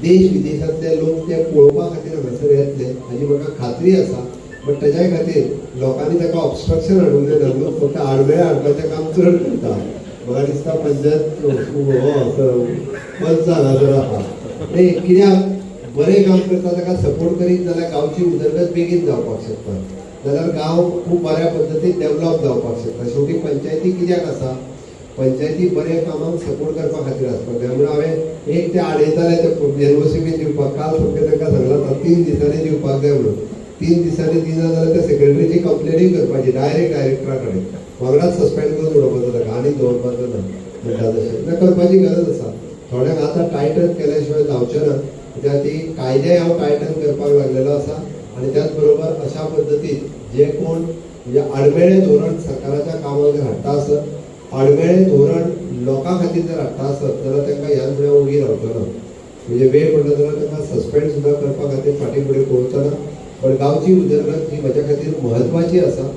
देश विदेशातले लोक ते पळोवपा खातीर हांगासर येतले हाजी म्हाका खात्री आसा. बट ताच्या खातीर लोकांनी ताका ऑब्स्ट्रक्शन हाडूंक जायना. लोक फक्त आडमेळ्या हाडपाचें काम चड करता. म्हाका दिसता पंचायत पंच हांगासर आहा ते कित्याक बरें काम करता ताका सपोर्ट करीत जाल्यार गांवची उदरगत बेगीन जावपाक शकता. जाल्यार गांव खूब बऱ्या पद्दतीन डेवलप जावपाक शकता. शेवटी पंचायती कित्याक आसा, पंचायती बऱ्या कामाक सपोर्ट करपा खातीर आसता. त्यामुळे हांवें एक ते आडयताले ते एनओसी दिवपाक काल फक्त तांकां सांगलां 3 दिसांनी दिवपाक जाय म्हणून. 3 दिसांनी दिना जाल्यार त्या सेक्रेटरीची कंप्लेनूय करपाची डायरेक्टरा कडेन. वांगडाच सस्पेंड करून उडोवपाचो ताका आनी दवरपाचो ना म्हणटा तशें तें करपाची गरज आसा. थोड्यांक आतां टायटन केल्या शिवाय जावचें ना. कित्याक ती कायदे हांव टायटन करपाक लागलेलो आसा. आनी त्याच बरोबर अशा पद्दतीन जे कोण म्हणजे आडमेळें धोरण सरकाराच्या कामाक जर हाडटा आसत, आडमेळें धोरण लोकां खातीर जर हाडटा आसत जाल्यार तांकां ह्या फुडें उगी रावचो ना. म्हणजे वेळ पडलो जाल्यार तांकां सस्पेंड सुद्दां करपा खातीर फाटीं फुडें पळोवचो ना. पण गांवची उदरगत ही म्हज्या खातीर म्हत्वाची आसा.